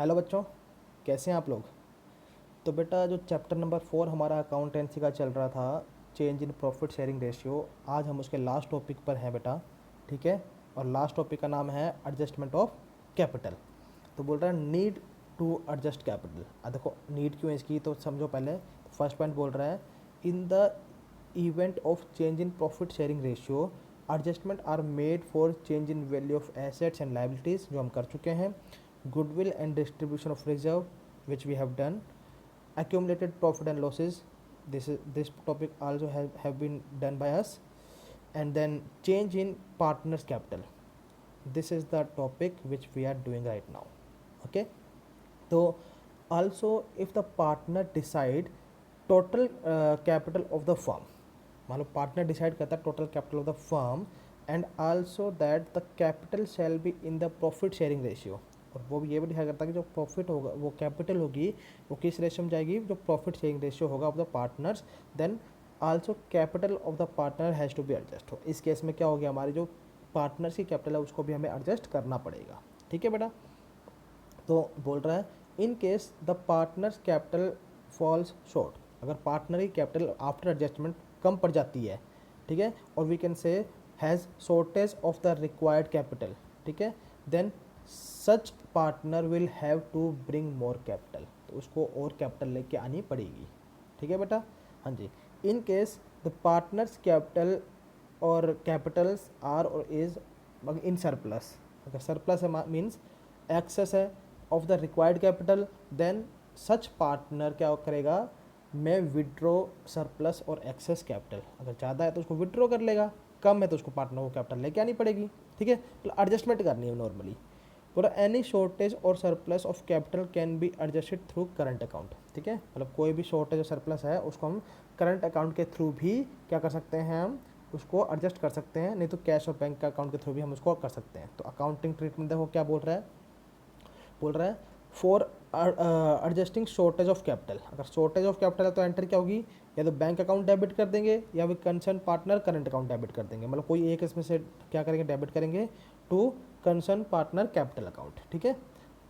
Hello बच्चों, कैसे हैं आप लोग। तो बेटा जो चैप्टर नंबर 4 हमारा अकाउंटेंसी का चल रहा था, change in profit sharing ratio, आज हम उसके लास्ट टॉपिक पर हैं बेटा। ठीक है। और लास्ट टॉपिक का नाम है एडजस्टमेंट ऑफ कैपिटल। तो बोल रहा है नीड टू एडजस्ट कैपिटल। देखो नीड क्यों है इसकी तो समझो पहले। तो फर्स्ट पॉइंट बोल रहा है in the event of change in profit sharing ratio adjustment are made for change in value of assets and liabilities, जो हम कर चुके हैं। Goodwill and distribution of reserve which we have done. Accumulated profit and losses, this topic also have been done by us. And then change in partners capital, this is the topic which we are doing right now. Okay. So also if the partner decide total capital of the firm, मान लो partner decide करता है total capital of the firm, and also that the capital shall be in the profit sharing ratio, और वो भी ये भी decide करता है कि जो प्रॉफिट होगा वो कैपिटल होगी वो किस रेशियो में जाएगी, जो प्रॉफिट शेयरिंग रेशियो होगा of the partners. Then also capital of the partner has to be adjust. हो इस केस में क्या हो गया, हमारी जो पार्टनर्स की कैपिटल है उसको भी हमें एडजस्ट करना पड़ेगा। ठीक है बेटा। तो बोल रहा है in case the partners capital falls short, अगर पार्टनर की कैपिटल आफ्टर एडजस्टमेंट कम पड़ जाती है, ठीक है, और we can say has shortage of the required capital, ठीक है, then such partner will have to bring more capital, तो उसको और कैपिटल लेके आनी पड़ेगी। ठीक है बेटा। हाँ जी। In case the partners capital और कैपिटल्स आर और इज इन सरप्लस, अगर सरप्लस है मीन्स एक्सेस है of the required capital, then such partner क्या करेगा, मैं विड्रॉ सरप्लस और एक्सेस कैपिटल, अगर ज़्यादा है तो उसको विड्रॉ कर लेगा, कम है तो उसको पार्टनर को कैपिटल लेके आनी पड़ेगी। ठीक है। तो एडजस्टमेंट करनी है नॉर्मली। पूरा एनी शॉर्टेज और surplus of capital can be adjusted through current account. ठीक है, मतलब कोई भी शॉर्टेज और सरप्लस है उसको हम करंट अकाउंट के थ्रू भी क्या कर सकते हैं, हम उसको एडजस्ट कर सकते हैं, नहीं तो कैश और बैंक का अकाउंट के थ्रू भी हम उसको कर सकते हैं। तो अकाउंटिंग ट्रीटमेंट देखो क्या बोल रहा है for adjusting shortage of capital. अगर शॉर्टेज ऑफ कैपिटल है तो एंटर क्या होगी, या तो बैंक अकाउंट डेबिट कर देंगे या फिर concern partner current account debit कर देंगे, मतलब कोई एक इसमें से क्या करेंगे, डेबिट करेंगे to concern partner capital account. ठीक है।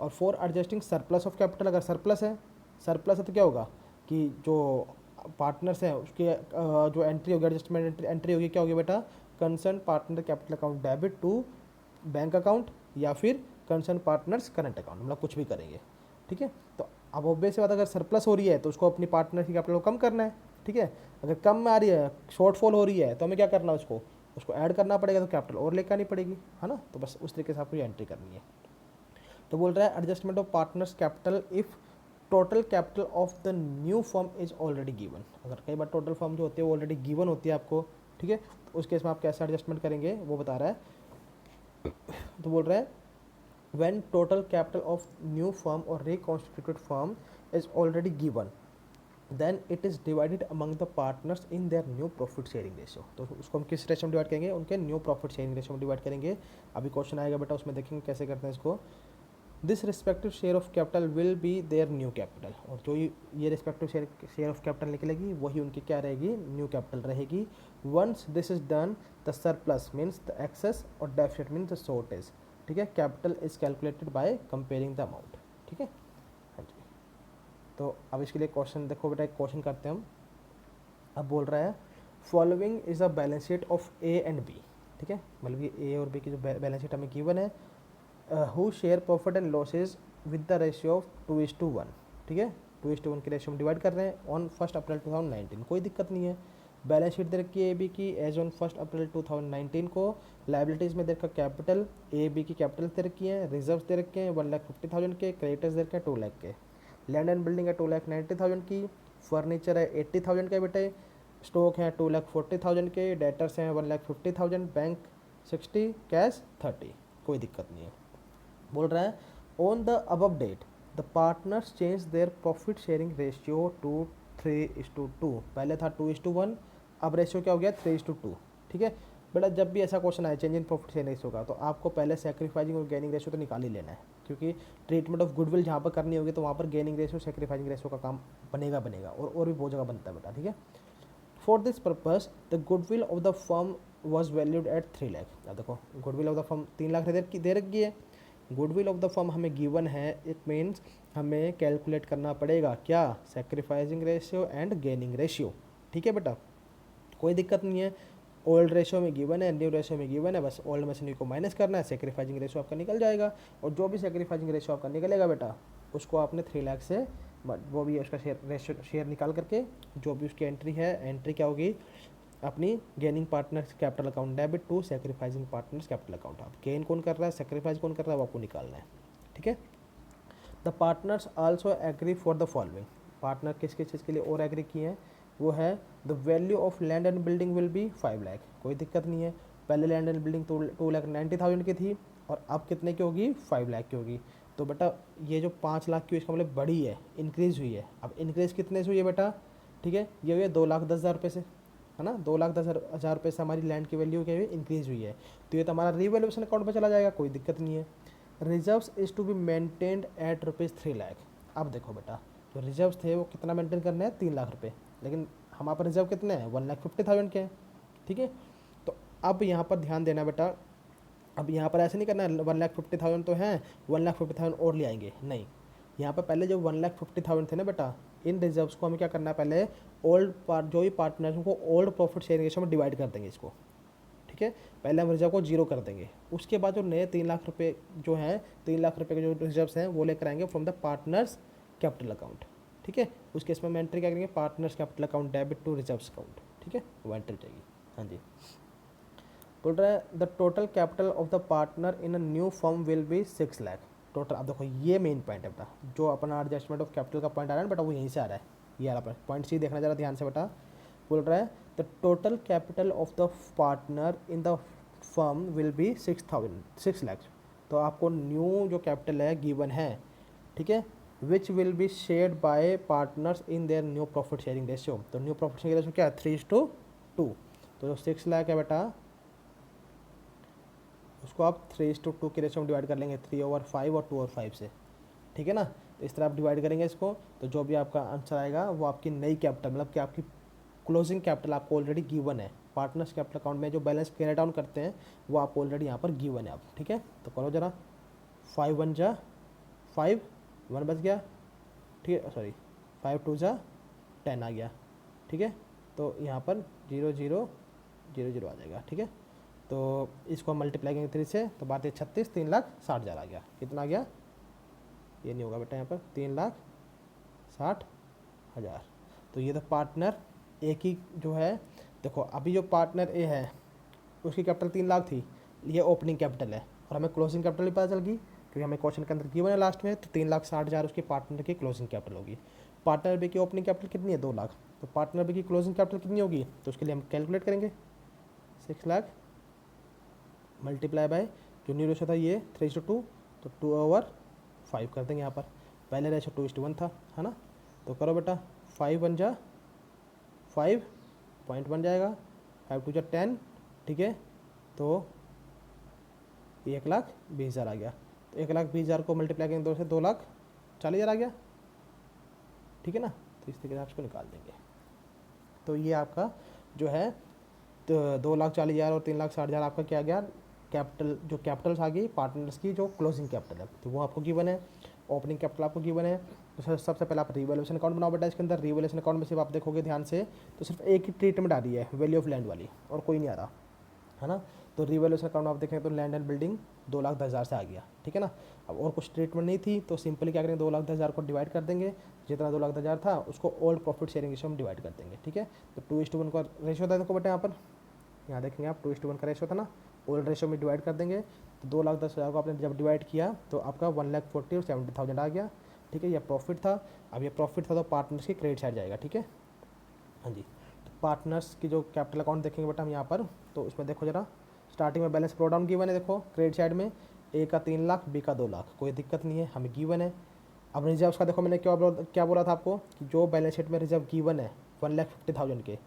और for adjusting surplus of capital, अगर सरप्लस है तो क्या होगा कि जो पार्टनर्स हैं उसके जो एंट्री होगी, एडजस्टमेंट एंट्री होगी, क्या होगी बेटा, concern partner capital account debit to bank account या फिर कंसर्न पार्टनर्स करंट अकाउंट, मतलब कुछ भी करेंगे। ठीक है। तो अब ऑब्वियस बात, अगर सरप्लस हो रही है तो उसको अपनी पार्टनर की कैपिटल को कम करना है। ठीक है। अगर कम में आ रही है, शॉर्टफॉल हो रही है, तो हमें क्या करना है, उसको ऐड करना पड़ेगा, तो कैपिटल और लेकर आनी पड़ेगी, है ना। तो बस उस तरीके से आपको ये एंट्री करनी है। तो बोल रहा है adjustment of partners capital if total capital of the new firm is already given, अगर कई बार टोटल फर्म जो होती है वो ऑलरेडी गिवन होती है आपको। ठीक है। तो उस केस में आप कैसे एडजस्टमेंट करेंगे वो बता रहा है। तो बोल रहा है when total capital of new firm or reconstituted firm is already given, then it is divided among the partners in their new profit sharing ratio। तो उसको हम किस रेशो में डिवाइड करेंगे, उनके न्यू प्रॉफिट शेयरिंग रेशो में divide करेंगे। अभी क्वेश्चन आएगा बेटा, उसमें देखेंगे कैसे करते हैं इसको। This respective share of capital will be their new capital, और जो ये रिस्पेक्टिव शेयर ऑफ कैपिटल निकलेगी वही उनकी क्या रहेगी, न्यू कैपिटल रहेगी। Once this is done the surplus means the excess और डेफिसिट मीन्स द शॉर्टेज। ठीक है। Capital is calculated by comparing the amount. ठीक है। हाँ जी। तो अब इसके लिए क्वेश्चन देखो बेटा, एक क्वेश्चन करते हैं हम। अब बोल रहा है following is a balance sheet of A and B. ठीक है, मतलब ये ए और बी की जो बैलेंस शीट हमें गिवन है, who share profit and losses with the ratio of 2:1। ठीक है, 2:1 के रेशियो में डिवाइड कर रहे हैं ऑन 1 अप्रैल 2019, कोई दिक्कत नहीं है। बैलेंस शीट दे रखी है ए बी की एज ऑन 1 अप्रैल 2019 को। लाइबिलिटीज़ में दे रखा कैपिटल, ए बी की कैपिटल दे रखी है, रिजर्व्स दे रखे हैं 1,50,000 के, क्रेडिटर्स दे रखे हैं 2 लाख के, लैंड एंड बिल्डिंग है 2,90,000 की, फर्नीचर है 80,000 के बेटे, स्टॉक है 2,40,000 के, डेटर्स हैं 1,50,000, बैंक 60, कैश 30, कोई दिक्कत नहीं है। बोल रहा है on the above date the partners change their profit sharing ratio to 3:2, पहले था 2:1, अब रेशियो क्या हो गया 3:2। ठीक है बेटा, जब भी ऐसा क्वेश्चन आए change in profit sharing ratio का, तो आपको पहले सेक्रीफाइजिंग और गेनिंग रेशियो तो निकाल ही लेना है, क्योंकि ट्रीटमेंट ऑफ गुडविल जहाँ पर करनी होगी तो वहाँ पर गेनिंग रेशियो सेक्रीफाइजिंग रेशियो का काम बनेगा और भी बहुत जगह बनता है बेटा। ठीक है। For this purpose the goodwill of the firm was valued at 3 lakh. अब देखो goodwill of the firm 3 lakh दे रखी है, गुडविल ऑफ द फर्म हमें गिवन है, इट मीन्स हमें कैलकुलेट करना पड़ेगा क्या, sacrificing ratio and gaining ratio. ठीक है बेटा, कोई दिक्कत नहीं है। ओल्ड रेशियो में गिवन है, न्यू रेशियो में गिवन है, बस ओल्ड में से न्यू को माइनस करना है, सेक्रीफाइसिंग रेशियो आपका निकल जाएगा। और जो भी सेक्रीफाइसिंग रेशियो आपका निकलेगा बेटा, उसको आपने 3 लाख से वो भी उसका शेयर निकाल करके जो भी उसकी एंट्री है, एंट्री क्या होगी अपनी gaining partners capital account debit to sacrificing partners capital account. आप गेन कौन कर रहा है, सेक्रीफाइस कौन कर रहा है, वो आपको निकालना है। ठीक है। The partners also agree for the following, partner किस किस चीज़ के लिए और एग्री किए हैं, वो है the value of land and building will be 5 lakh, कोई दिक्कत नहीं है। पहले लैंड एंड बिल्डिंग 2,90,000 की थी और अब कितने की होगी, 5 लाख की होगी। तो बेटा ये जो 5 लाख की इसका मतलब बढ़ी है, इंक्रीज़ हुई है। अब इंक्रीज़ कितने से हुई है बेटा, ठीक है, ये हुई है 2,10,000 रुपये से, है ना, 2,10,000 रुपये से हमारी लैंड की वैल्यू क्या हुई, इंक्रीज़ हुई है। तो ये तो हमारा रीवैल्यूएशन अकाउंट में चला जाएगा, कोई दिक्कत नहीं है। Reserves is to be maintained at ₹3 lakh. अब देखो बेटा, जो रिजर्व्स थे वो कितना मेंटेन करने हैं, 3 लाख रुपये, लेकिन हमारे पास रिजर्व कितने हैं, 1,50,000 के हैं। ठीक है। तो अब यहाँ पर ध्यान देना बेटा, अब यहाँ पर ऐसे नहीं करना है 1,50,000 तो हैं, 1,50,000 और ले आएंगे, नहीं। यहाँ पर पहले जो 1,50,000 थे ना बेटा, इन रिजर्व्स को हमें क्या करना है, पहले ओल्ड पार्ट जो भी पार्टनर्स को ओल्ड प्रॉफिट शेयरिंग रेशियो में डिवाइड कर देंगे इसको। ठीक है, पहले हम रिजर्व को 0 कर देंगे, उसके बाद जो नए 3 लाख रुपये जो हैं, 3 लाख रुपये के जो रिजर्व्स हैं वो लेकर आएंगे from the partners capital account. ठीक है, उस केस में हम एंट्री क्या करेंगे, partners capital account debit to reserves account. ठीक है, वो एंट्री चाहिए। हाँ जी, बोल रहा है the total capital of the partner in a new firm will be 6 lakh total. अब देखो ये मेन पॉइंट है बेटा, जो अपना एडजस्टमेंट ऑफ कैपिटल का पॉइंट आ रहा है ना बेटा, वो यहीं से आ रहा है। ये आ रहा है पॉइंट, सी देखना जरा ध्यान से बेटा। बोल रहा है the total capital of the partner in the firm will be 6 lakh. तो आपको न्यू जो कैपिटल है गिवन है, ठीक है, which will be shared by partners in their new profit sharing ratio. तो न्यू प्रॉफिट शेयरिंग रेशियो क्या है, 3:2। तो जो 6 लाख है बेटा, उसको आप 3:2 के रेशियो में डिवाइड कर लेंगे, 3/5 और 2/5 से। ठीक है ना, तो इस तरह आप डिवाइड करेंगे इसको, तो जो भी आपका आंसर आएगा वो आपकी नई कैपिटल, मतलब कि आपकी क्लोजिंग कैपिटल आपको ऑलरेडी गिवन है। पार्टनर्स कैपिटल अकाउंट में जो बैलेंस कैरी डाउन करते हैं वो आप ऑलरेडी यहाँ पर गिवन है आप। ठीक है, तो करो जरा, 5 1 जा 5, 1 बच गया। ठीक है, सॉरी 5 2 जा 10 आ गया। ठीक है, तो यहाँ पर 0 0 0 0 आ जाएगा। ठीक है, तो इसको हम मल्टीप्लाई करेंगे 3 से, तो बात है 36, 3,60,000 आ गया। कितना आ गया, ये नहीं होगा बेटा यहाँ पर, 3,60,000। तो ये तो पार्टनर ए की जो है, देखो अभी जो पार्टनर ए है उसकी कैपिटल 3 लाख थी, ये ओपनिंग कैपिटल है, और हमें क्लोजिंग कैपिटल भी पता चल गई क्योंकि हमें क्वेश्चन के अंदर गिवन है लास्ट में। तो 3,60,000 उसकी पार्टनर की क्लोजिंग कैपिटल होगी। पार्टनर बी की ओपनिंग कैपिटल कितनी है, 2 लाख। तो पार्टनर बी की क्लोजिंग कैपिटल कितनी होगी, तो उसके लिए हम कैलकुलेट करेंगे 6 लाख मल्टीप्लाई बाय जो न्यू रेशो था ये 3:2, तो 2/5 कर देंगे यहाँ पर। पहले रेशो 2:1 था, है ना। तो करो बेटा, 5 1 जा 5 पॉइंट बन जाएगा, 5 2 जा 10। ठीक है, तो 1,20,000 आ गया। तो 1,20,000 को मल्टीप्लाई करेंगे 2 से, 2,40,000 आ गया। ठीक है ना, तो इस तरीके से आप इसको निकाल देंगे। तो ये आपका जो है, तो 2,40,000 और 3,60,000 आपका क्या गया, कैपिटल, जो कैपिटल्स आ गई पार्टनर्स की जो क्लोजिंग कैपिटल है, तो वो आपको गिवन है। ओपनिंग कैपिटल आपको गिवन है। तो सबसे पहले आप रिवैल्यूएशन अकाउंट बनाओ बेटा। इसके अंदर रिवैल्यूएशन अकाउंट में सिर्फ आप देखोगे ध्यान से, तो सिर्फ एक ही ट्रीटमेंट आ रही है, वैल्यू ऑफ लैंड वाली, और कोई नहीं आ रहा, है ना। तो रिवैल्यूएशन अकाउंट आप देखें तो लैंड एंड बिल्डिंग 2,10,000 से आ गया। ठीक है ना, अब और कुछ ट्रीटमेंट नहीं थी, तो सिंपली क्या करेंगे, 2,10,000 को डिवाइड कर देंगे, जितना 2,10,000 था उसको ओल्ड प्रॉफिट शेयरिंग रेशियो में डिवाइड कर देंगे। ठीक है, तो 2:1 का रेशियो था, देखो बेटा यहाँ पर, यहाँ देखेंगे आप 2:1 का रेशियो था ना, ओल्ड रेशियो में डिवाइड कर देंगे। तो 2,10,000 को आपने जब डिवाइड किया तो आपका 1,40,000 और 70,000 आ गया। ठीक है, ये प्रॉफिट था। अब ये प्रॉफिट था तो पार्टनर्स की क्रेडिट साइड जाएगा। ठीक है, हाँ जी। तो पार्टनर्स की जो कैपिटल अकाउंट देखेंगे बेटा हम यहाँ पर, तो इसमें देखो जरा, स्टार्टिंग में बैलेंस प्रोडाउन गिवन है, देखो क्रेडिट साइड में ए का 3 लाख, बी का 2 लाख, कोई दिक्कत नहीं है, हमें गिवन है। अब रिजर्व्स का देखो, मैंने क्या बोला था आपको कि जो बैलेंस शीट में रिजर्व गिवन है 1,50,000 के,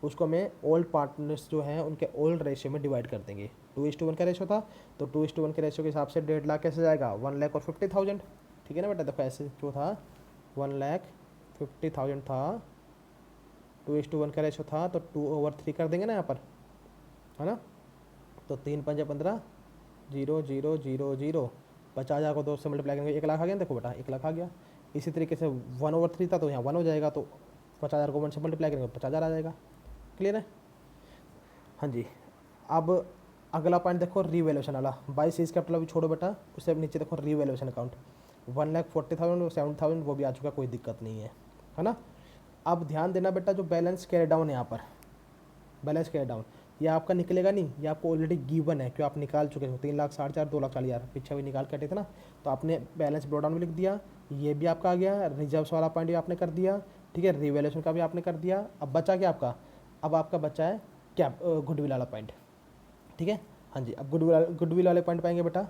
उसको हमें ओल्ड पार्टनर्स जो हैं उनके ओल्ड रेशियो में डिवाइड कर देंगे। 2:1 का रेशियो था, तो 2:1 के रेशियो के हिसाब से 1.5 लाख कैसे जाएगा, 1,50,000। ठीक है ना बेटा, देखो ऐसे जो था 1,50,000 था, 2:1 का रेशियो था, तो 2/3 कर देंगे ना यहाँ पर, है ना। तो 3 5 15, 0 0 0 0, 50,000 को 2 से मल्टीप्लाई करेंगे 1 लाख आ गया, देखो बेटा 1 लाख आ गया। इसी तरीके से 1/3 था तो यहाँ 1 हो जाएगा, तो 50,000 को 1 से मल्टीप्लाई करेंगे 50,000 आ जाएगा। क्लियर है? हाँ जी। अब अगला पॉइंट देखो रीवैल्यूएशन वाला। बाई सीज कैपिटल अभी छोड़ो बेटा, उससे अब नीचे देखो रीवैल्यूएशन अकाउंट 1,40,000 और 7,000 वो भी आ चुका, कोई दिक्कत नहीं है ना। अब ध्यान देना बेटा, जो बैलेंस कैरी डाउन है यहाँ पर, बैलेंस कैरी डाउन ये आपका निकलेगा नहीं, ये आपको ऑलरेडी गिवन है, क्यों आप निकाल चुके हो 3,60,000 2,40,000 पीछे भी निकाल के हटे थे ना, तो आपने बैलेंस ब्रो डाउन में लिख दिया, ये भी आपका आ गया, रिजर्व्स वाला पॉइंट भी आपने कर दिया, ठीक है, रिवैल्यूएशन का भी आपने कर दिया। अब बचा क्या आपका, अब आपका बचा है क्या, गुडविल वाला पॉइंट, ठीक है। हाँ जी, अब गुडविल वाले पॉइंट पाएंगे बेटा,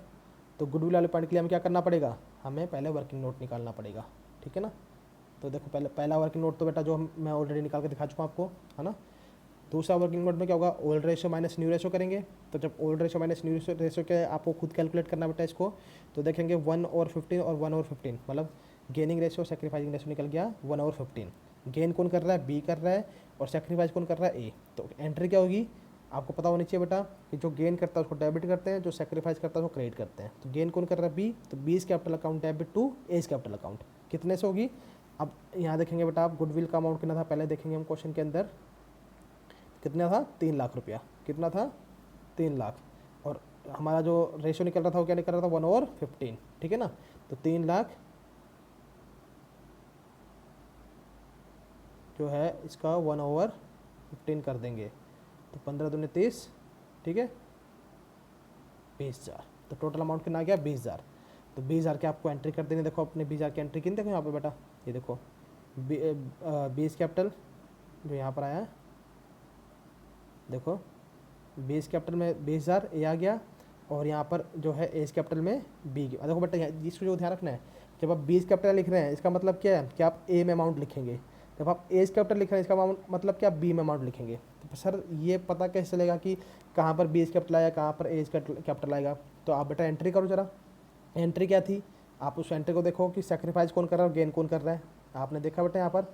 तो गुडविल वाले पॉइंट के लिए हमें क्या करना पड़ेगा, हमें पहले वर्किंग नोट निकालना पड़ेगा, ठीक है ना। तो देखो पहला वर्किंग नोट तो बेटा जो मैं ऑलरेडी निकाल के दिखा चुका हूँ आपको, है ना। दूसरा वर्किंग नोट में क्या होगा, old ratio minus new ratio करेंगे। तो जब old ratio minus new ratio के आपको खुद कैलकुलेट करना बेटा इसको, तो देखेंगे 1/15 और 1/15, मतलब गेनिंग रेशो सेक्रीफाइसिंग रेशो निकल गया 1/15। गेन कौन कर रहा है, बी कर रहा है, और सेक्रीफाइस कौन कर रहा है, ए। तो एंट्री क्या होगी, आपको पता होनी चाहिए बेटा कि जो गेन करता है उसको डेबिट करते हैं, जो सेक्रीफाइस करता है उसको क्रेडिट करते हैं। तो गेन कौन कर रहा है, बी, तो B capital account debit to A capital account, कितने से होगी। अब यहाँ देखेंगे बेटा आप गुडविल का अमाउंट कितना था, पहले देखेंगे हम क्वेश्चन के अंदर कितना था, 3 लाख रुपया, कितना था 3 लाख, और हमारा जो रेशो निकल रहा था वो क्या निकल रहा था 1/15, ठीक है ना। तो 3 लाख जो है इसका 1/15 कर देंगे, तो 15 दूनी 30, ठीक है, 20,000। तो टोटल अमाउंट कितना आ गया 20,000। तो 20,000 के आपको एंट्री कर देनी, देखो अपने 20,000 की एंट्री किन देखो यहाँ पे बेटा, ये देखो 20 कैपिटल जो यहाँ पर आया है, देखो 20 कैपिटल में 20,000 ए आ गया, और यहाँ पर जो है एज कैपिटल में बी। देखो बेटा इसको जो ध्यान रखना है, जब आप 20 कैपिटल लिख रहे हैं इसका मतलब क्या है कि आप ए में अमाउंट लिखेंगे, जब आप एज कैपिटल लिख रहे हैं इसका मतलब क्या, बी में अमाउंट लिखेंगे। तो सर ये पता कैसे चलेगा कि कहाँ पर 20 कैपिटल आया, कहाँ पर एज कैपिटल आएगा। तो आप बेटा एंट्री करो जरा, एंट्री क्या थी, आप उस एंट्री को देखो कि सेक्रीफाइस कौन कर रहा है और गेन कौन कर रहा है। आपने देखा बेटा यहाँ पर,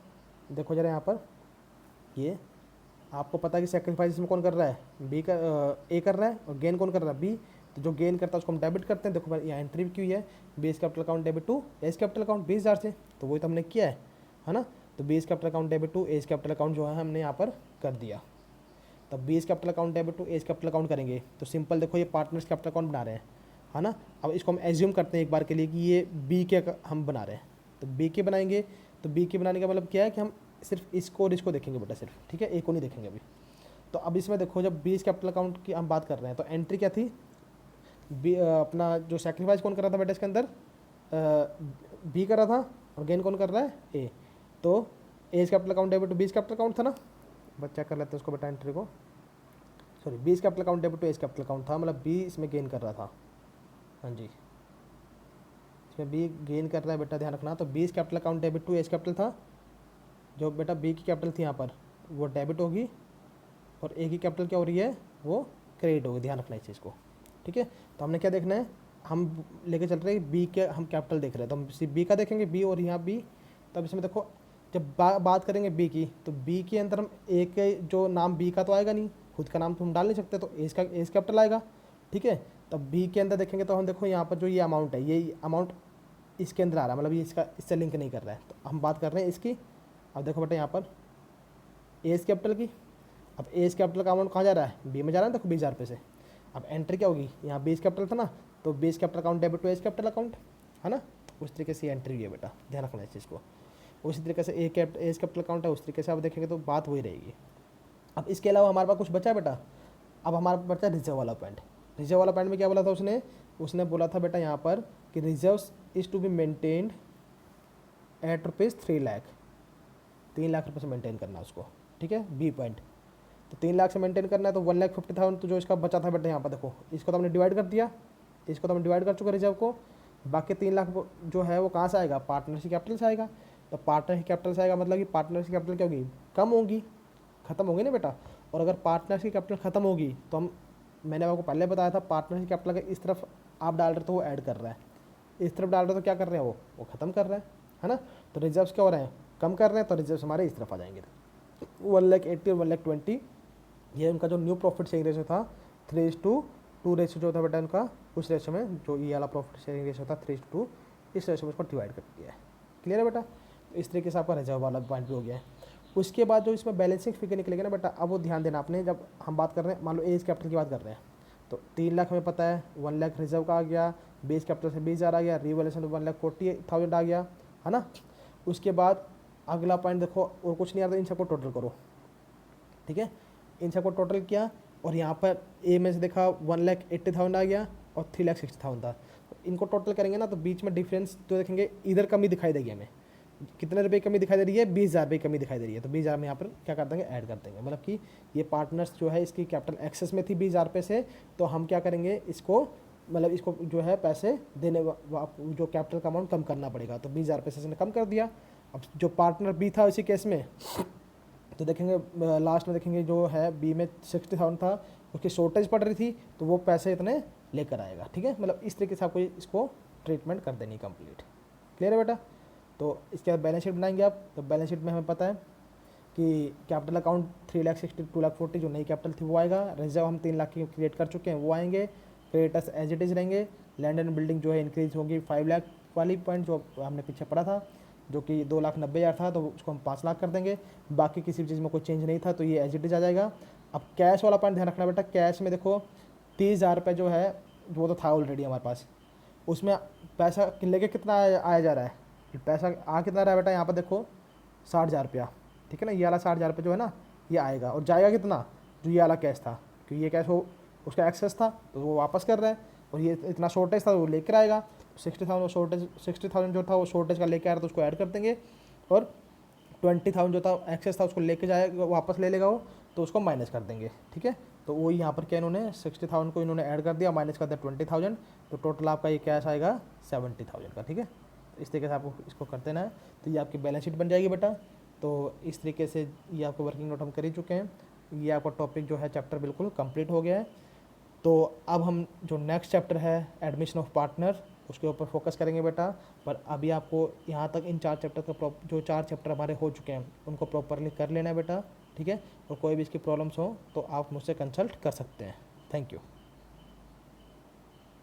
देखो जरा यहाँ पर, ये आपको पता है कि सेक्रीफाइस में कौन कर रहा है, बी का ए कर रहा है, और गेन कौन कर रहा है, बी। तो जो गेन करता है उसको हम डेबिट करते हैं। देखो भाई यहाँ एंट्री की हुई है, B's capital account debit to A's capital account 20,000 से, तो वही तो हमने किया है ना। तो B's capital account debit to A's capital account जो है हमने यहाँ पर कर दिया। तब B's capital account debit to A's capital account करेंगे तो सिंपल देखो ये पार्टनर्स कैपिटल अकाउंट बना रहे हैं, है ना। अब इसको हम एज्यूम करते हैं एक बार के लिए कि ये बी के हम बना रहे हैं, तो बी के बनाएंगे। तो बी के बनाने का मतलब क्या है कि हम सिर्फ इसको और इसको देखेंगे बेटा, सिर्फ, ठीक है, ए को नहीं देखेंगे अभी। तो अब इसमें देखो जब बीस कैपिटल अकाउंट की हम बात कर रहे हैं तो एंट्री क्या थी, अपना जो सेक्रीफाइस कौन कर रहा था बेटा इसके अंदर, बी कर रहा था, और गेन कौन कर रहा है, ए। तो A's capital account debit to B's capital account था ना, बच्चा कर लेते हैं उसको बेटा एंट्री को, sorry B's capital account debit to A's capital account था, मतलब बी इसमें गेन कर रहा था। हाँ जी, इसमें बी गेन कर रहा है बेटा, ध्यान रखना। तो B's capital account debit to A's capital था, जो बेटा बी की कैपिटल थी यहाँ पर वो डेबिट होगी, और ए की कैपिटल क्या हो रही है, वो क्रेडिट होगी, ध्यान रखना इस चीज़ को, ठीक है। तो हमने क्या देखना है, हम लेके चल रहे हैं बी के, हम कैपिटल देख रहे हैं, तो हम सिर्फ बी का देखेंगे, बी और यहाँ बी। तब इसमें देखो जब बात करेंगे बी की, तो बी के अंदर हम ए के जो नाम बी का तो आएगा नहीं, खुद का नाम तो हम डाल नहीं सकते, तो एज कैपिटल आएगा, ठीक है। तब बी के अंदर देखेंगे तो हम देखो यहाँ पर जो ये अमाउंट है, ये अमाउंट इसके अंदर आ रहा है, मतलब ये इसका इससे लिंक नहीं कर रहा है, तो हम बात कर रहे हैं इसकी। अब देखो बेटा यहाँ पर एज कैपिटल की, अब एज कैपिटल का अमाउंट कहाँ जा रहा है, बी में जा रहा है, देखो 20,000 रुपये से। अब एंट्री क्या होगी, यहाँ बेस कैपिटल था ना, तो B's capital account debit to A's capital account, है ना। उस तरीके से एंट्री हुई है बेटा, ध्यान रखना इस चीज़ को। उसी तरीके से एज कैपिटल अकाउंट है, उस तरीके से आप देखेंगे तो बात वही रहेगी। अब इसके अलावा हमारे पास कुछ बचा है बेटा, अब हमारे पास बचा रिजर्व वाला पॉइंट। रिजर्व वाला पॉइंट में क्या बोला था उसने बोला था बेटा यहाँ पर कि reserve is to be maintained at rupees 3 lakh, 3 lakh रुपये से मेंटेन करना उसको, ठीक है, बी पॉइंट। तो 3 लाख से मेंटेन करना है, तो 1,50,000 तो जो इसका बचा था बेटा यहाँ पर देखो, इसको तो हमने डिवाइड कर दिया, इसको तो हमने डिवाइड कर चुके रिजर्व को। बाकी 3 लाख जो है वो कहाँ से आएगा, पार्टनरशिप कैपिटल से आएगा। तो पार्टनरशिप कैपिटल से आएगा मतलब कि पार्टनरशिप कैपिटल क्या होगी, कम होगी, खत्म होगी ना बेटा। और अगर पार्टनरशिप कैपिटल खत्म होगी तो मैंने आपको पहले बताया था पार्टनरशिप कैपिटल के इस तरफ आप डाल रहे तो वो ऐड कर रहा है, इस तरफ डाल रहे तो क्या कर रहे हैं वो ख़त्म कर रहा है ना। तो रिजर्व्स क्या हो रहे हैं, कम कर रहे हैं, तो रिजर्व्स हमारे इस तरफ आ जाएंगे। 1,80,000 और 1,20,000 ये उनका जो न्यू प्रॉफिट शेयरिंग रेशो था 3:2 रेशो जो था बेटा उनका उस रेशो में जो ये वाला प्रॉफिट शेयरिंग रेशो था 3:2, इस रेशो में उसको डिवाइड कर दिया है। क्लियर है बेटा? तो इस तरीके से आपका रिजर्व वाला पॉइंट भी हो गया है। उसके बाद जो इसमें बैलेंसिंग फिगर निकलेगा ना बेटा, अब वो ध्यान देना आपने, जब हम बात कर रहे हैं मान लो एज कैपिटल की बात कर रहे हैं तो 3 लाख हमें पता है, 1 लाख रिजर्व का आ गया, बेस कैपिटल से 20,000 आ गया, रिवैल्यूएशन 1,40,000 आ गया, है ना। उसके बाद अगला पॉइंट देखो, और कुछ नहीं आता, इन सबको टोटल करो, ठीक है। इन सबको टोटल किया और यहाँ पर ए में से देखा 1,80,000 आ गया और 3,60,000 था। तो इनको टोटल करेंगे ना तो बीच में डिफरेंस तो देखेंगे, इधर कमी दिखाई देगी हमें। कितने रुपए कमी दिखाई दे रही है? 20,000 रुपये कमी दिखाई दे रही है। तो 20,000 में यहाँ पर क्या कर देंगे, ऐड कर देंगे। मतलब कि ये पार्टनर्स जो है इसकी कैपिटल एक्सेस में थी 20,000 रुपये से, तो हम क्या करेंगे इसको, मतलब इसको जो है पैसे देने जो कैपिटल का अमाउंट कम करना पड़ेगा। तो 20,000 रुपये से इसने कम कर दिया। अब जो पार्टनर बी था इसी केस में, तो देखेंगे लास्ट में देखेंगे जो है बी में 60,000 था, उसकी शॉर्टेज पड़ रही थी, तो वो पैसे इतने लेकर आएगा। ठीक है, मतलब इस तरीके से आपको इसको ट्रीटमेंट कर देनी कंप्लीट। क्लियर है बेटा? तो इसके बाद बैलेंस शीट बनाएंगे आप। तो बैलेंस शीट में हमें पता है कि कैपिटल अकाउंट 3,60,000 2,40,000 जो नई कैपिटल थी वो आएगा। रिजर्व हम 3 लाख की क्रिएट कर चुके हैं वो आएंगे। क्रेडिटर्स एज इट इज़ रहेंगे। लैंड एंड बिल्डिंग जो है इंक्रीज होगी 5 लाख वाली पॉइंट जो हमने पीछे पढ़ा था, जो कि 2,90,000 था, तो उसको हम 5 लाख कर देंगे। बाकी किसी भी चीज़ में कोई चेंज नहीं था तो ये एज इट इज़ आ जाएगा। अब कैश वाला पॉइंट ध्यान रखना बेटा, कैश में देखो 30,000 रुपये जो है वो तो था ऑलरेडी हमारे पास, उसमें पैसा लेके कितना आया जा रहा है, पैसा आ कितना रहा है बेटा, यहाँ पर देखो 60,000 रुपया। ठीक है ना, ये वाला 60,000 रुपये जो है ना ये आएगा, और जाएगा कितना, जो ये वाला कैश था, क्योंकि ये कैश हो उसका एक्सेस था तो वो वापस कर रहा है, और ये इतना शॉर्टेज था वो लेकर आएगा। 60,000 शॉर्टेज, 60,000 जो था वो शॉर्टेज का लेके आ रहा था, उसको ऐड कर देंगे। और 20,000 जो था एक्सेस था उसको लेके जाएगा, वापस ले लेगा वो, तो उसको माइनस कर देंगे। ठीक है, तो वही यहाँ पर क्या इन्होंने 60,000 को इन्होंने ऐड कर दिया, माइनस कर दिया 20,000, तो टोटल आपका ये कैश आएगा 70,000 का। ठीक है, तो इस तरीके से आपको इसको कर देना है, तो ये आपकी बैलेंस शीट बन जाएगी बेटा। तो इस तरीके से ये आपको वर्किंग नोट हम कर ही चुके हैं। ये आपका टॉपिक जो है चैप्टर बिल्कुल कंप्लीट हो गया है। तो अब हम जो नेक्स्ट चैप्टर है एडमिशन ऑफ पार्टनर, उसके ऊपर फोकस करेंगे बेटा। पर अभी आपको यहाँ तक इन 4 चैप्टर का जो 4 चैप्टर हमारे हो चुके हैं उनको प्रॉपरली कर लेना है बेटा। ठीक है, और कोई भी इसकी प्रॉब्लम्स हो तो आप मुझसे कंसल्ट कर सकते हैं। Thank you.